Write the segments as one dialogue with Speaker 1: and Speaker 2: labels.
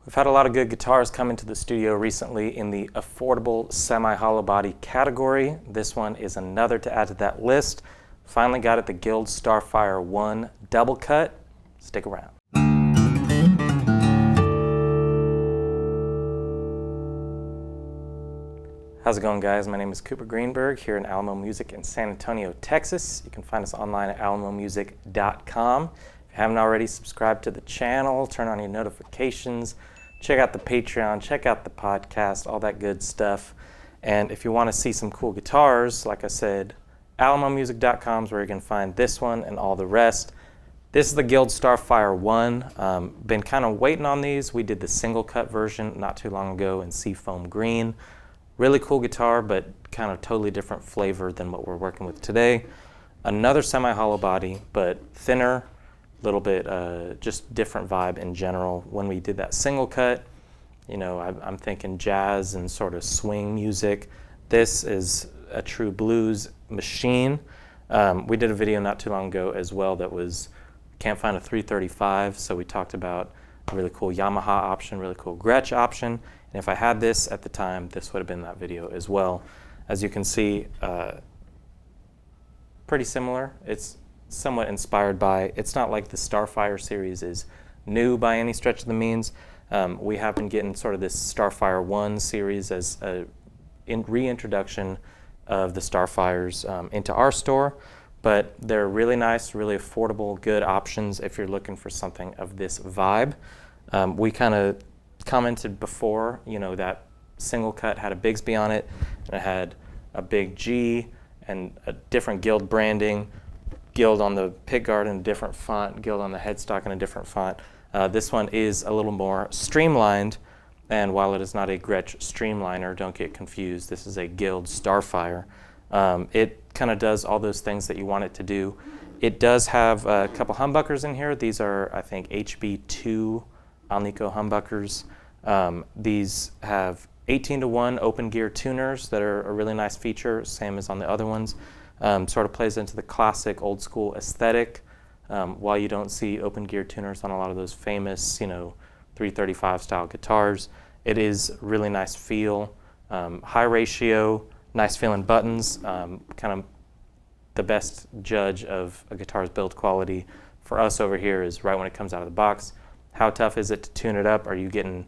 Speaker 1: We've had a lot of good guitars come into the studio recently in the affordable semi-hollow body category. This one is another to add to that list. Finally got it, the Guild Starfire 1 double cut. Stick around. How's it going, guys? My name is Cooper Greenberg here in Alamo Music in San Antonio, Texas. You can find us online at alamomusic.com. If you haven't already, subscribe to the channel, turn on your notifications, check out the Patreon, check out the podcast, all that good stuff. And if you want to see some cool guitars, like I said, alamomusic.com is where you can find this one and all the rest. This is the Guild Starfire 1. Been kind of waiting on these. We did the single cut version not too long ago in Seafoam Green. Really cool guitar, but kind of totally different flavor than what we're working with today. Another semi-hollow body, but thinner, a little bit just different vibe in general. When we did that single cut, you know, I'm thinking jazz and sort of swing music. This is a true blues machine. We did a video not too long ago as well that was, can't find a 335, so we talked about a really cool Yamaha option, really cool Gretsch option. And if I had this at the time, this would have been that video as well. As you can see, pretty similar. It's somewhat inspired by, it's not like the Starfire series is new by any stretch of the means. We have been getting sort of this Starfire 1 series as a reintroduction of the Starfires into our store. But they're really nice, really affordable, good options if you're looking for something of this vibe. We kind of commented before, you know, that single cut had a Bigsby on it, and it had a big G and a different Guild branding, Guild on the pickguard in a different font, Guild on the headstock in a different font. This one is a little more streamlined, and while it is not a Gretsch streamliner, don't get confused, this is a Guild Starfire. It kind of does all those things that you want it to do. It does have a couple humbuckers in here. These are, I think, HB2 Alnico humbuckers. These have 18-to-1 open gear tuners that are a really nice feature, same as on the other ones. Sort of plays into the classic old school aesthetic. While you don't see open gear tuners on a lot of those famous, you know, 335 style guitars, it is really nice feel, high ratio, nice feeling buttons. Kind of the best judge of a guitar's build quality for us over here is right when it comes out of the box. How tough is it to tune it up? Are you getting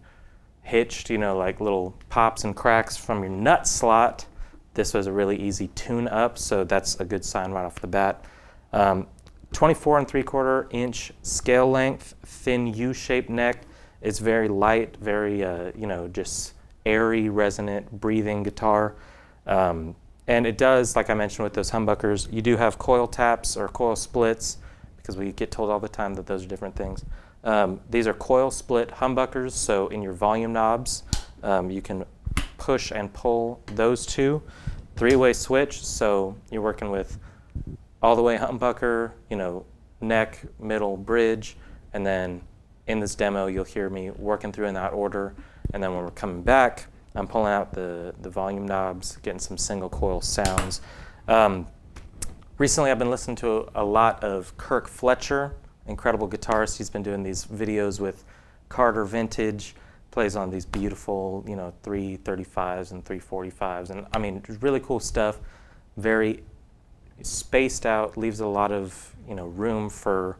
Speaker 1: hitched, you know, like little pops and cracks from your nut slot? This was a really easy tune up, so that's a good sign right off the bat. 24 3/4 inch scale length, thin U-shaped neck. It's very light, very, you know, just airy, resonant, breathing guitar. And it does, like I mentioned with those humbuckers, you do have coil taps or coil splits, because we get told all the time that those are different things. These are coil split humbuckers, so in your volume knobs, you can push and pull those two. Three-way switch, so you're working with all the way humbucker, you know, neck, middle, bridge, and then in this demo you'll hear me working through in that order, and then when we're coming back, I'm pulling out the volume knobs, getting some single coil sounds. Recently I've been listening to a lot of Kirk Fletcher, incredible guitarist. He's been doing these videos with Carter Vintage, plays on these beautiful, you know, 335s and 345s, and I mean, really cool stuff. Very spaced out, leaves a lot of, you know, room for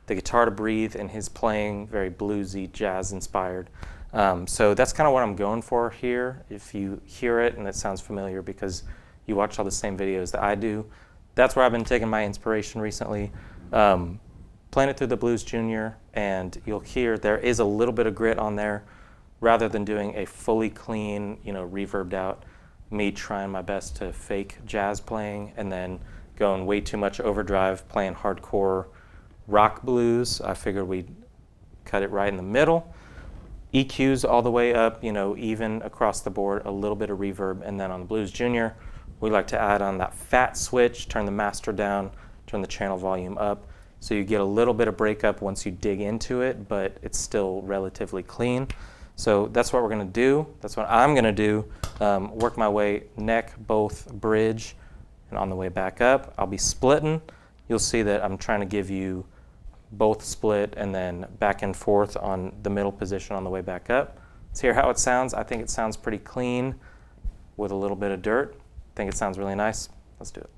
Speaker 1: the guitar to breathe in his playing, very bluesy, jazz inspired. So that's kind of what I'm going for here. If you hear it and it sounds familiar because you watch all the same videos that I do, that's where I've been taking my inspiration recently. Playing it through the Blues Junior, and you'll hear there is a little bit of grit on there, rather than doing a fully clean, you know, reverbed out, me trying my best to fake jazz playing and then going way too much overdrive, playing hardcore rock blues. I figured we'd cut it right in the middle. EQs all the way up, you know, even across the board, a little bit of reverb, and then on the Blues Junior, we like to add on that fat switch, turn the master down, turn the channel volume up, so you get a little bit of breakup once you dig into it, but it's still relatively clean. So that's what we're gonna do. That's what I'm gonna do. Work my way neck, both, bridge, and on the way back up, I'll be splitting. You'll see that I'm trying to give you both split and then back and forth on the middle position on the way back up. Let's hear how it sounds. I think it sounds pretty clean with a little bit of dirt. I think it sounds really nice. Let's do it.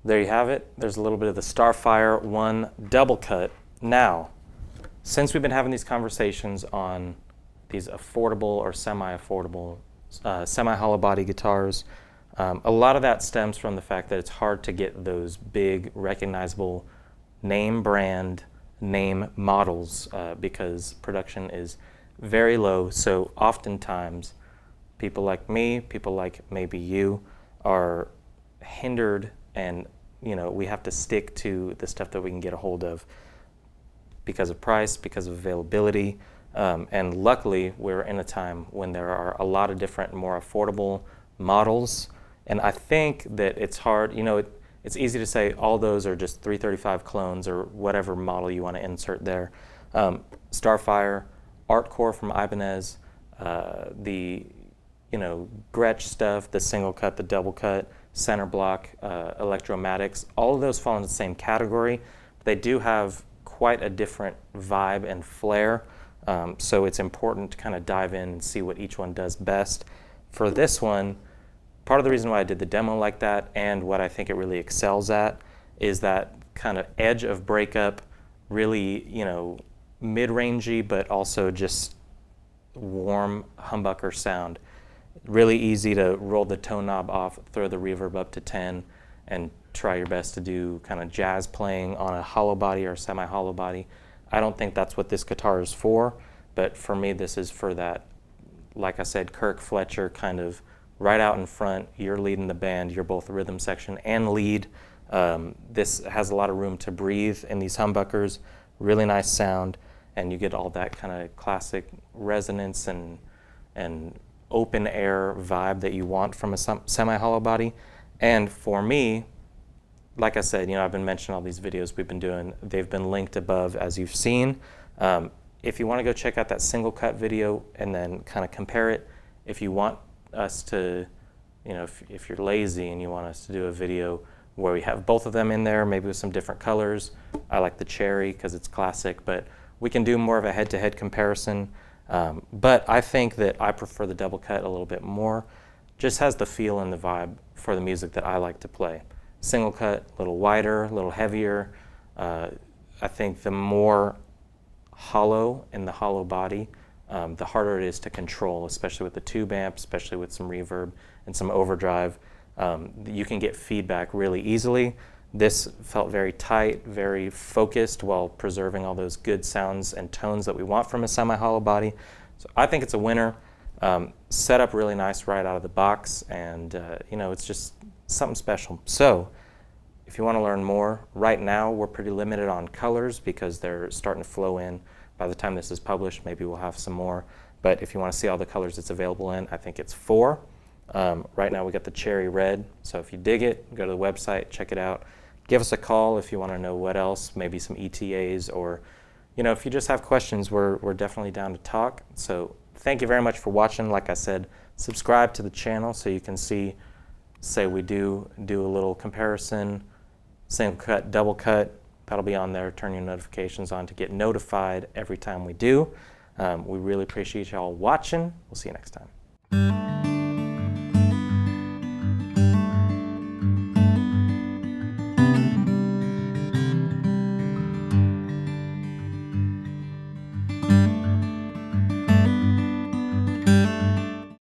Speaker 1: There you have it. There's a little bit of the Starfire 1 double cut. Now, since we've been having these conversations on these affordable or semi-affordable, semi-hollow body guitars, a lot of that stems from the fact that it's hard to get those big, recognizable name brand, name models because production is very low. So oftentimes, people like me, people like maybe you, are hindered, and we have to stick to the stuff that we can get a hold of because of price, because of availability, and luckily we're in a time when there are a lot of different, more affordable models. And I think that it's hard, it's easy to say all those are just 335 clones or whatever model you want to insert there. Starfire, Artcore from Ibanez, the Gretsch stuff, the single cut, the double cut, center block, electromatics, all of those fall into the same category. They do have quite a different vibe and flair, so it's important to kind of dive in and see what each one does best. For this one, part of the reason why I did the demo like that, and what I think it really excels at, is that kind of edge of breakup, really, mid-rangey, but also just warm humbucker sound. Really easy to roll the tone knob off, throw the reverb up to 10, and try your best to do kind of jazz playing on a hollow body or semi-hollow body. I don't think that's what this guitar is for, but for me this is for that, like I said, Kirk Fletcher kind of right out in front. You're leading the band, you're both rhythm section and lead. This has a lot of room to breathe in these humbuckers, really nice sound, and you get all that kind of classic resonance and open air vibe that you want from a semi-hollow body. And for me, like I said, I've been mentioning all these videos we've been doing. They've been linked above, as you've seen. If you want to go check out that single cut video and then kind of compare it, if you want us to, if you're lazy and you want us to do a video where we have both of them in there, maybe with some different colors. I like the cherry because it's classic, but we can do more of a head-to-head comparison. But I think that I prefer the double cut a little bit more. Just has the feel and the vibe for the music that I like to play. Single cut, a little wider, a little heavier. I think the more hollow in the hollow body, the harder it is to control, especially with the tube amp, especially with some reverb and some overdrive. You can get feedback really easily. This felt very tight, very focused, while preserving all those good sounds and tones that we want from a semi-hollow body. So I think it's a winner. Set up really nice right out of the box, and it's just something special. So if you want to learn more, right now we're pretty limited on colors because they're starting to flow in. By the time this is published, maybe we'll have some more. But if you want to see all the colors it's available in, I think it's 4. Right now we got the cherry red, so if you dig it, go to the website, check it out. Give us a call if you want to know what else, maybe some ETAs, or if you just have questions, we're definitely down to talk. So thank you very much for watching. Like I said, subscribe to the channel so you can say we do a little comparison, single cut, double cut. That'll be on there. Turn your notifications on to get notified every time we do. We really appreciate y'all watching. We'll see you next time.